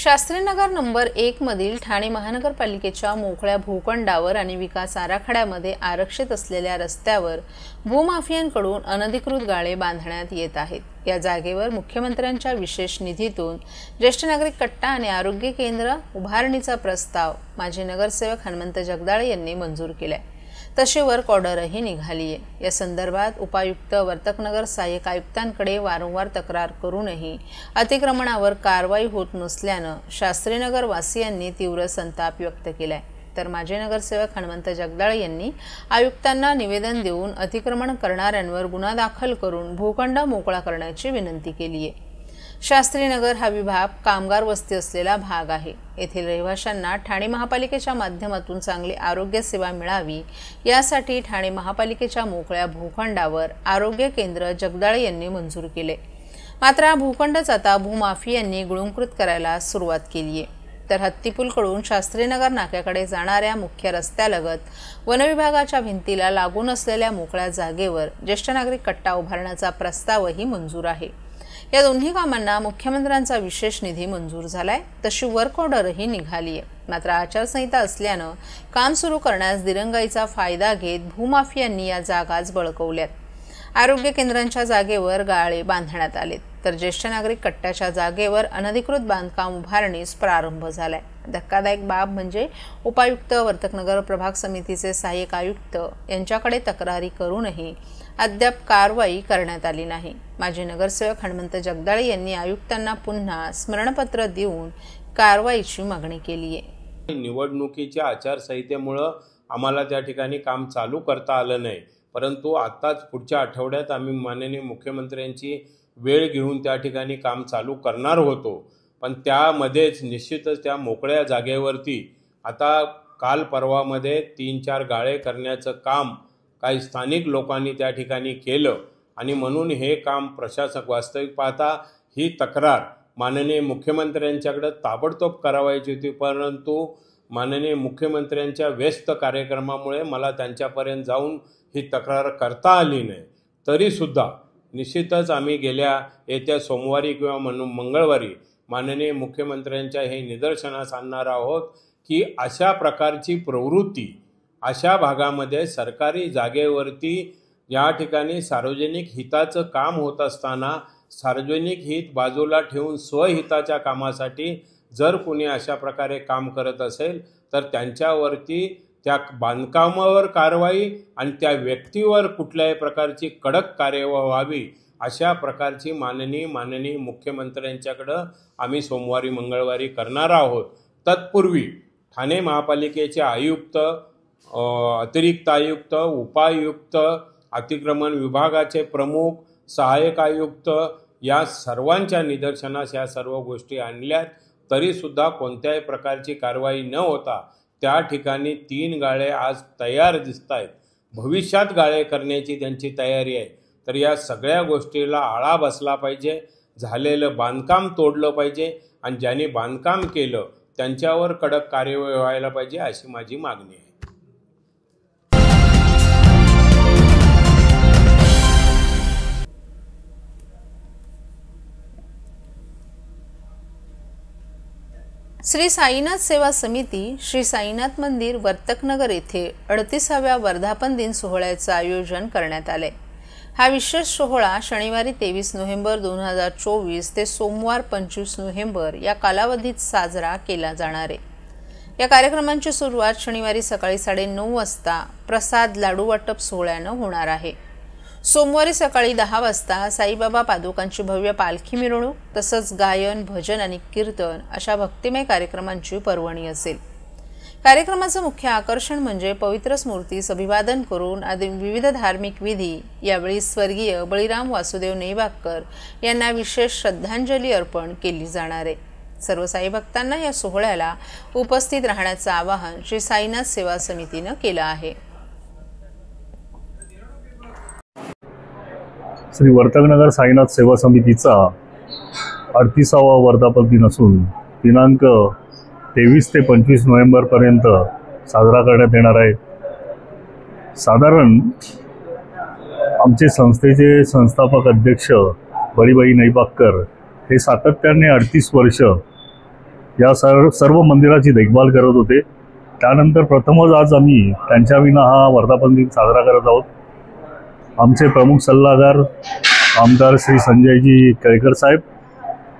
Shastrinagar number 1 मधील ठाणे महानगरपालिकेच्या मोकळ्या भूखंडावर आणि विकास आराखड्यामध्ये आरक्षित असलेल्या रस्त्यावर भूमाफियांकडून अनधिकृत गाळे बांधण्यात येत आहेत। या जागेवर मुख्यमंत्र्यांच्या विशेष निधीतून ज्येष्ठ नागरिक कट्टा आणि आरोग्य केंद्र उभारणीचा प्रस्ताव माजी नगरसेवक हनुमंत जगदाळे यांनी मंजूर केलाय। तशी वर्क ऑर्डरही निघाली आहे। या संदर्भात उपायुक्त वर्तकनगर सहाय्यक आयुक्तांकडे वारंवार तक्रार करूनही अतिक्रमणावर कारवाई होत नसल्याने शास्त्रीनगर वासियांनी तीव्र संताप व्यक्त केलाय। तर माजी नगरसेवक हनुमंत जगदाळे यांनी आयुक्तांना निवेदन देऊन अतिक्रमण करणाऱ्यांवर गुन्हा दाखल करून भूखंड मोकळा करण्याची विनंती केली आहे। शास्त्रीनगर हा विभाग कामगार वस्ती असलेला भाग आहे। येथील रहिवाशांना ठाणे महापालिकेच्या माध्यमातून चांगली आरोग्य सेवा मिळावी यासाठी ठाणे महापालिकेच्या मोकळ्या भूखंडावर आरोग्य केंद्र जगदाळे यांनी मंजूर केले। मात्र हा भूखंडच आता भूमाफियांनी गुळंकृत करायला सुरुवात केली आहे। तर हत्तीपूलकडून शास्त्रीनगर नाक्याकडे जाणाऱ्या मुख्य रस्त्यालगत वनविभागाच्या भिंतीला लागून असलेल्या मोकळ्या जागेवर ज्येष्ठ नागरिक कट्टा उभारण्याचा प्रस्तावही मंजूर आहे। या दोन्ही कामांना मुख्यमंत्र्यांचा विशेष निधी मंजूर झालाय। तशी वर्क ऑर्डरही निघाली आहे। मात्र आचारसंहिता असल्याने काम सुरू करण्यास दिरंगाईचा फायदा घेत भूमाफियांनी या जागाच बळकवल्यात। आरोग्य केंद्रांच्या जागेवर गाळे बांधण्यात आलेत, तर ज्येष्ठ नागरिक कट्ट्याच्या जागेवर अनधिकृत बांधकाम उभारणीस प्रारंभ झालाय। धक्कादायक बाब म्हणजे उपायुक्त वर्तकनगर प्रभाग समितीचे सहाय्यक आयुक्त यांच्याकडे तक्रारी करूनही अद्याप कारवाई करण्यात आली नाही। माजी नगरसेवक हनुमंत जगदाळे यांनी आयुक्तांना पुन्हा स्मरणपत्र देऊन कारवाईची मागणी केली आहे। निवडणुकीच्या आचारसंहितेमुळे आम्हाला त्या ठिकाणी काम चालू करता आलं नाही, परंतु आताच पुढच्या आठवड्यात आम्ही माननीय मुख्यमंत्र्यांची वेळ घेऊन त्या ठिकाणी काम चालू करणार होतो। पण त्यामध्येच निश्चितच त्या मोकळ्या जागेवरती आता काल परवामध्ये 3-4 गाळे करण्याचं काम काही स्थानिक लोकांनी त्या ठिकाणी केलं आणि म्हणून हे काम प्रशासक वास्तविक पाहता ही तक्रार माननीय मुख्यमंत्र्यांच्याकडे ताबडतोब करावायची होती, परंतु माननीय मुख्यमंत्र्यांच्या व्यस्त कार्यक्रमामुळे मला त्यांच्यापर्यंत जाऊन ही तक्रार करता आली नाही। तरीसुद्धा निश्चितच आम्ही येत्या सोमवारी किंवा मंगळवारी माननीय मुख्यमंत्र्यांच्या हे निदर्शनास आणणार आहोत की अशा प्रकारची प्रवृत्ती अशा भागामध्ये सरकारी जागेवरती या ठिकाणी सार्वजनिक हिताचं काम होत असताना सार्वजनिक हित बाजूला ठेवून स्वहिताच्या कामासाठी जर कोणी अशा प्रकारे काम करत असेल तर त्यांच्यावरती त्या बांधकामावर कारवाई आणि त्या व्यक्तीवर कुठल्याही प्रकारची कडक कार्यवाही व्हावी अशा प्रकारची माननीय मुख्यमंत्र्यांच्याकडं आम्ही सोमवारी मंगळवारी करणार आहोत। तत्पूर्वी ठाणे महापालिकेचे आयुक्त, अतिरिक्त आयुक्त, उपायुक्त, अतिक्रमण विभागाचे प्रमुख, सहाय्यक आयुक्त या सर्वांच्या निदर्शनास या सर्व गोष्टी आणल्यात, तरीसुद्धा कोणत्याही प्रकारची कारवाई न होता त्या ठिकाणी 3 गाळे आज तयार दिसत आहेत। भविष्यात गाळे करण्याची त्यांची तयारी आहे। तर या सगळ्या गोष्टीला आळा बसला पाहिजे, झालेलं बांधकाम तोडलं पाहिजे आणि ज्यांनी बांधकाम केलं त्यांच्यावर कडक कार्यवाही व्हायला पाहिजे अशी माझी मागणी आहे। श्री साईनाथ सेवा समिती श्री साईनाथ मंदिर वर्तकनगर येथे 38व्या वर्धापन दिन सोहळ्याचे आयोजन करण्यात आले। हा विशेष सोहळा शनिवारी 23 नोव्हेंबर 2024 ते सोमवार 25 नोव्हेंबर या कालावधीत साजरा केला जाणार आहे। या कार्यक्रमांची सुरुवात शनिवारी सकाळी 9:30 वाजता प्रसाद लाडू वाटप सोहळ्याने होणार आहे। सोमवारी सकाळी 10 वाजता साईबाबा पादुकांची भव्य पालखी मिरवणूक तसंच गायन, भजन आणि कीर्तन अशा भक्तिमय कार्यक्रमांची पर्वणी असेल। कार्यक्रमाचं मुख्य आकर्षण म्हणजे पवित्र स्मृतीस अभिवादन करून आदी विविध धार्मिक विधी। यावेळी स्वर्गीय बळीराम वासुदेव नेवाळकर यांना विशेष श्रद्धांजली अर्पण केली जाणार आहे। सर्व साई भक्तांना या सोहळ्याला उपस्थित राहण्याचं आवाहन श्री साईनाथ सेवा समितीने केलं आहे। श्री वर्तकनगर साईनाथ सेवा समितीचा 38वा वर्धापन दिन असून दिनांक 23 ते 25 नोव्हेंबरपर्यंत साजरा करण्यात येणार आहे। साधारण आमचे संस्थेचे संस्थापक अध्यक्ष बळीबाई नेवाळकर हे सातत्याने 38 वर्ष या सर्व मंदिराची देखभाल करत होते. त्यानंतर प्रथमच आज आम्ही त्यांच्या विना हा वर्धापन दिन साजरा करत आहोत. आमचे प्रमुख सल्लागार आमदार श्री संजयजी केळकर साहेब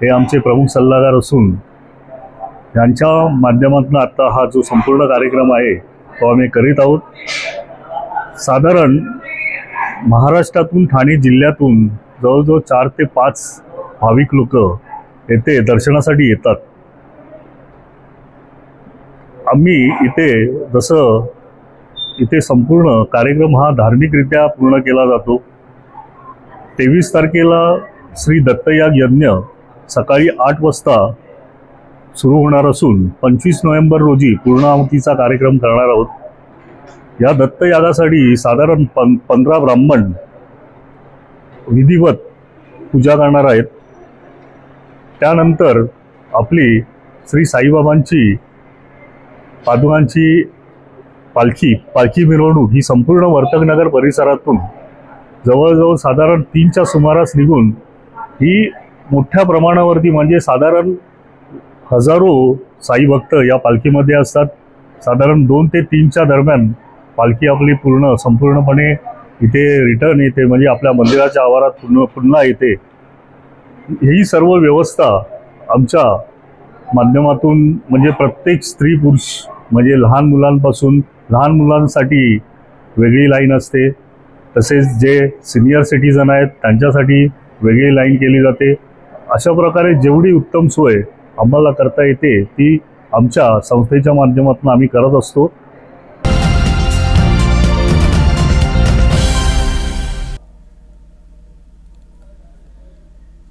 हे आमचे प्रमुख सल्लागार असून यांच्या माध्यमातून आता हा जो संपूर्ण कार्यक्रम आहे तो आम्ही करीत आहोत. साधारण महाराष्ट्रातून ठाणे जिल्ह्यातून जवळजवळ 4 ते 5 भाविक लोक येथे दर्शनासाठी येतात. आम्ही इथे संपूर्ण कार्यक्रम हा धार्मिकरित्या पूर्ण केला जातो. 23 तारखेला श्री दत्तयाग यज्ञ सकाळी 8 वाजता सुरू होणार असून 25 नोव्हेंबर रोजी पूर्णाहुतीचा कार्यक्रम करणार आहोत. या दत्तयागासाठी साधारण 15 ब्राह्मण विधिवत पूजा करणार आहेत. त्यानंतर आपली श्री साईबाबांची पादुकांची पालखी मिरवणूक ही संपूर्ण वर्तकनगर परिसरातून जवळजवळ साधारण 3च्या सुमारास निघून ही मोठ्या प्रमाणावरती म्हणजे साधारण हजारो साई भक्त या पालखीमध्ये असतात. साधारण 2 ते 3च्या दरम्यान पालखी आपली संपूर्णपणे इथे रिटर्न येते, म्हणजे आपल्या मंदिराच्या आवारात पुन्हा येते. ही सर्व व्यवस्था आमच्या माध्यमातून म्हणजे प्रत्येक स्त्री पुरुष म्हणजे लहान मुलांसाठी वेगळी लाईन असते, तसेच जे सिनियर सिटीजन आहेत त्यांच्यासाठी वेगळी लाईन केली जाते. अशा प्रकारे जेवढी उत्तम सोय आम्हाला करता येते ती आमच्या संस्थेच्या माध्यमातून आम्ही करत असतो.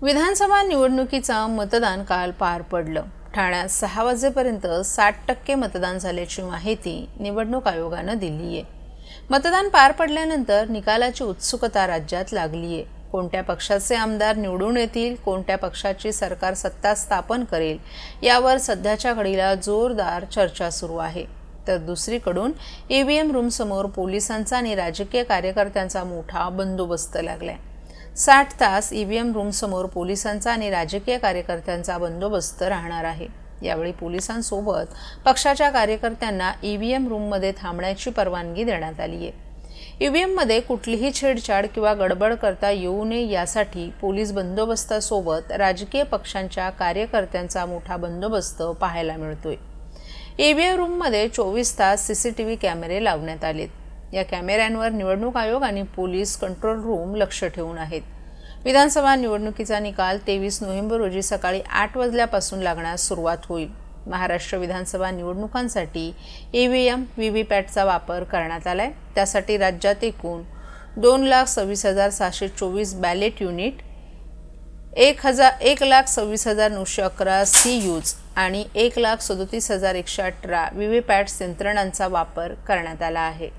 विधानसभा निवडणुकीचा मतदान काल पार पडलं. ठाण्यात 6 वाजेपर्यंत 60% मतदान झाल्याची माहिती निवडणूक आयोगानं दिली आहे. मतदान पार पडल्यानंतर निकालाची उत्सुकता राज्यात लागली आहे. कोणत्या पक्षाचे आमदार निवडून येतील, कोणत्या पक्षाची सरकार सत्ता स्थापन करेल यावर सध्याच्या घडीला जोरदार चर्चा सुरू आहे. तर दुसरीकडून ईव्हीएम रूमसमोर पोलिसांचा आणि राजकीय कार्यकर्त्यांचा मोठा बंदोबस्त लागलाय. 60 तास ईव्हीएम रूमसमोर पोलिसांचा आणि राजकीय कार्यकर्त्यांचा बंदोबस्त राहणार आहे. यावेळी पोलिसांसोबत पक्षाच्या कार्यकर्त्यांना ईव्हीएम रूममध्ये थांबण्याची परवानगी देण्यात आली आहे. ईव्हीएममध्ये कुठलीही छेडछाड किंवा गडबड करता येऊ नये यासाठी पोलीस बंदोबस्तासोबत राजकीय पक्षांच्या कार्यकर्त्यांचा मोठा बंदोबस्त पाहायला मिळतोय. ईव्हीएम रूममध्ये 24 तास CCTV कॅमेरे लावण्यात आलेत. या कॅमेऱ्यांवर निवडणूक आयोग आणि पोलीस कंट्रोल रूम लक्ष ठेवून आहेत. विधानसभा निवडणुकीचा निकाल 23 नोव्हेंबर रोजी सकाळी 8 वाजल्यापासून लागण्यास सुरुवात होईल. महाराष्ट्र विधानसभा निवडणुकांसाठी ईव्हीएम व्हीव्हीपॅटचा वापर करण्यात आलाय. त्यासाठी राज्यात एकूण 2,26,724 बॅलेट युनिट, 1,26,911 CUs आणि 1,37,118 व्हीव्हीपॅट यंत्रणांचा वापर करण्यात आला आहे.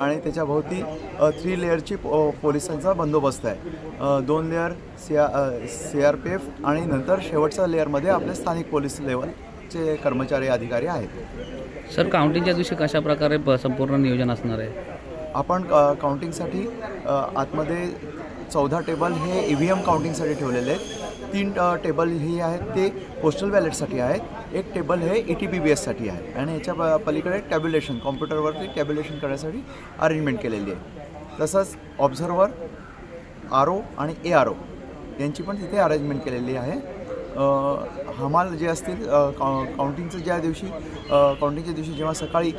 आणि त्याच्या भोवती 3 लेअरची पोलिसांचा बंदोबस्त आहे. 2 लेअर CRPF आणि नंतर शेवटच्या लेअरमध्ये आपले स्थानिक पोलीस लेवलचे कर्मचारी अधिकारी आहेत. सर, काउंटिंगच्या दिवशी कशा प्रकारे संपूर्ण नियोजन असणार आहे? आपण काउंटिंगसाठी आतमध्ये 14 टेबल हे EVM काउंटिंगसाठी ठेवलेले आहेत. 3 टेबल ही आहेत ते पोस्टल बॅलेटसाठी आहेत. 1 टेबल हे ETPBSसाठी आहे आणि याच्या पलीकडे टॅब्युलेशन कॉम्प्युटरवरती टॅब्युलेशन करण्यासाठी अरेंजमेंट केलेली आहे. तसंच ऑब्झर्वर, RO आणि ARO यांची पण तिथे अरेंजमेंट केलेली आहे. हमाल जे असतील काउंटिंगच्या दिवशी जेव्हा सकाळी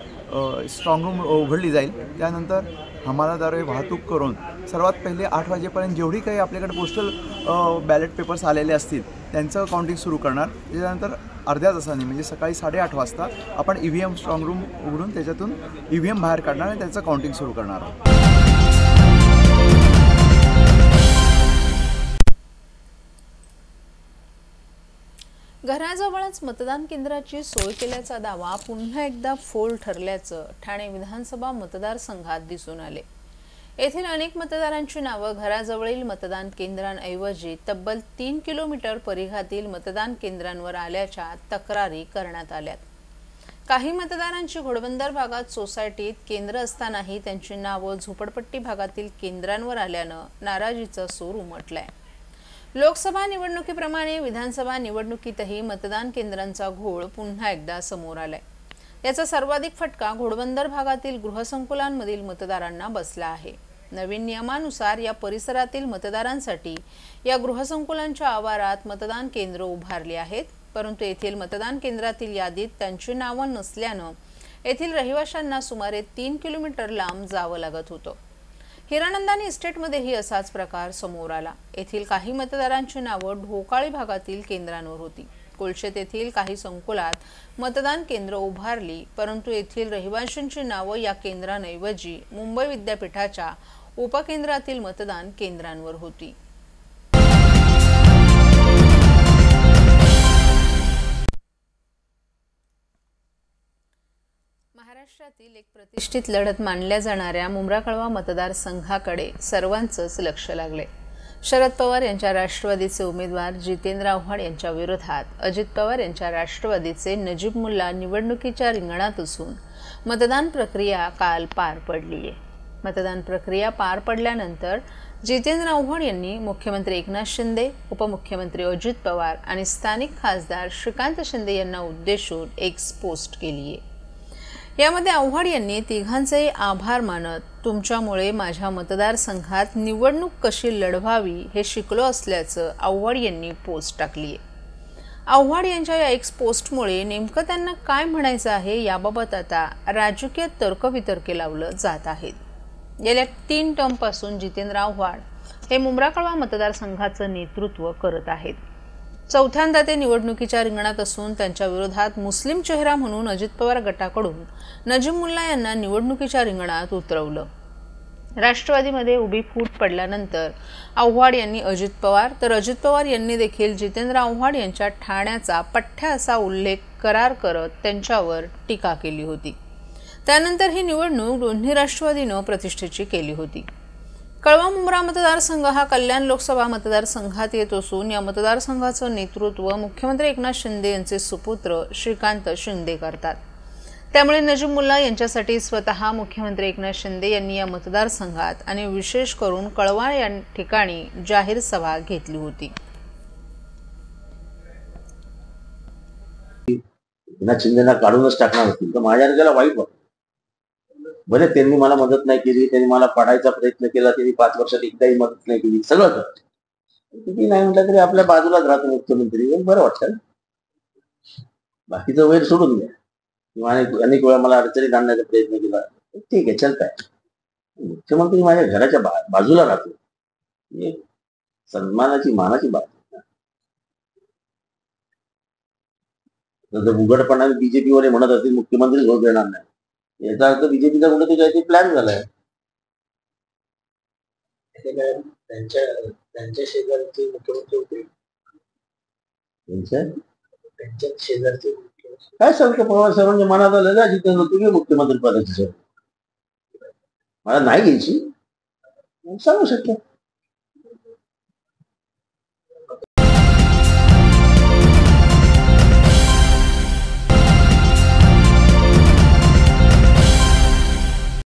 स्ट्रॉंग रूम उघडली जाईल त्यानंतर हमालाद्वारे वाहतूक करून सर्वात पहिले 8 वाजेपर्यंत जेवढी काही आपल्याकडे पोस्टल बॅलेट पेपर्स आलेले असतील त्यांचं काउंटिंग सुरू करणार. त्याच्यानंतर अर्ध्या तासाने म्हणजे सकाळी 8:30 वाजता आपण EVM स्ट्रॉंग रूम उघडून त्याच्यातून EVM बाहेर काढणार आणि त्याचं काउंटिंग सुरू करणार आहोत. घराजवळच मतदान केंद्राची सोय केल्याचा दावा पुन्हा एकदा फोल ठरल्याचं ठाणे विधानसभा मतदारसंघात दिसून आले. येथील अनेक मतदारांची नावं घराजवळील मतदान केंद्रांऐवजी तब्बल 3 किलोमीटर परिघातील मतदान केंद्रांवर आल्याच्या तक्रारी करण्यात आल्यात. काही मतदारांची घोडबंदर भागात सोसायटीत केंद्र असतानाही त्यांची नावं झोपडपट्टी भागातील केंद्रांवर आल्यानं नाराजीचा सूर उमटलाय. लोकसभा निवडणुकीप्रमाणे विधानसभा निवडणुकीतही मतदान केंद्रांचा घोळ पुन्हा एकदा समोर आलाय. याचा सर्वाधिक फटका घोडबंदर भागातील गृहसंकुलांमधील मतदारांना बसला आहे. नवीन नियमानुसार या परिसरातील मतदारांसाठी या गृहसंकुलांच्या आवारात मतदान केंद्र उभारली आहेत, परंतु येथील मतदान केंद्रातील यादीत त्यांची नावं नसल्यानं येथील रहिवाशांना सुमारे 3 किलोमीटर लांब जावं लागत होतं. हिरानंदानी इस्टेटमध्येही असाच प्रकार समोर आला. येथील काही मतदारांची नावं ढोकाळी भागातील केंद्रांवर होती. कोलशेत येथील काही संकुलात मतदान केंद्र उभारली, परंतु येथील रहिवाशांची नावं या केंद्रांऐवजी मुंबई विद्यापीठाच्या उपकेंद्रातील मतदान केंद्रांवर होती. महाराष्ट्रातील एक प्रतिष्ठित लढत मानल्या जाणाऱ्या मुंब्रा-कळवा मतदारसंघाकडे सर्वांचंच लक्ष लागले. शरद पवार यांच्या राष्ट्रवादीचे उमेदवार जितेंद्र आव्हाड यांच्या विरोधात अजित पवार यांच्या राष्ट्रवादीचे नजीब मुल्ला निवडणुकीच्या रिंगणात असून मतदान प्रक्रिया काल पार पडली आहे. मतदान प्रक्रिया पार पडल्यानंतर जितेंद्र आव्हाड यांनी मुख्यमंत्री एकनाथ शिंदे, उपमुख्यमंत्री अजित पवार आणि स्थानिक खासदार श्रीकांत शिंदे यांना उद्देशून एक पोस्ट केली आहे. यामध्ये आव्हाड यांनी तिघांचे आभार मानत तुमच्यामुळे माझ्या मतदारसंघात निवडणूक कशी लढवावी हे शिकलो असल्याचं आव्हाड यांनी पोस्ट टाकली आहे. आव्हाड यांच्या या एक्स पोस्टमुळे नेमकं त्यांना काय म्हणायचं आहे याबाबत आता राजकीय तर्कवितर्के लावलं जात आहेत. गेल्या 3 टर्मपासून जितेंद्र आव्हाड हे मुंब्रा-कळवा मतदारसंघाचं नेतृत्व करत आहेत. चौथ्यांदा ते निवडणुकीच्या रिंगणात असून त्यांच्या विरोधात मुस्लिम चेहरा म्हणून अजित पवार गटाकडून नजीब मुल्ला यांना निवडणुकीच्या रिंगणात उतरवलं. राष्ट्रवादीमध्ये उभी फूट पडल्यानंतर आव्हाड यांनी अजित पवार तर अजित पवार यांनी देखील जितेंद्र आव्हाड यांच्या ठाण्याचा पठ्ठा असा उल्लेख करार करत त्यांच्यावर टीका केली होती. त्यानंतर ही निवडणूक दोन्ही राष्ट्रवादीनं प्रतिष्ठेची केली होती. कळवा मुंब्रा मतदारसंघ हा कल्याण लोकसभा मतदारसंघात येत असून या मतदारसंघाचं नेतृत्व मुख्यमंत्री एकनाथ शिंदे यांचे सुपुत्र श्रीकांत शिंदे करतात. त्यामुळे नजीब मुल्ला यांच्यासाठी स्वतः मुख्यमंत्री एकनाथ शिंदे यांनी या मतदारसंघात आणि विशेष करून कळवा या ठिकाणी जाहीर सभा घेतली होती. एकनाथ शिंदेना काढूनच टाकणार होतील तर माझ्या त्याला वाईट वाटतं. बरे त्यांनी मला मदत नाही केली, त्यांनी मला पाडायचा प्रयत्न केला, त्यांनी 5 वर्षात एकदाही मदत नाही केली, सगळं करत किती नाही म्हटलं तरी आपल्या बाजूलाच राहतो मुख्यमंत्री, बरं वाटतं ना. बाकीचं वैर सोडून द्या. अनेक वेळा मला अडचणीत आणण्याचा प्रयत्न केला, ठीक आहे, चलत आहे. मुख्यमंत्री माझ्या घराच्या बाजूला राहतो, सन्मानाची मानाची बात. जर उघडपणाने बीजेपीवर म्हणत असतील मुख्यमंत्री होत देणार नाही, याचा अर्थ बीजेपीचा कुठे काहीतरी प्लॅन झालाय. त्यांच्या शेजारचे मुख्यमंत्री होते, त्यांच्या शेजारचे काय सांगतो पवार साहेबांच्या मनात आलं ना, जिथे तुम्ही मुख्यमंत्री पदाची सर मला नाही घ्यायची सांगू शकतो.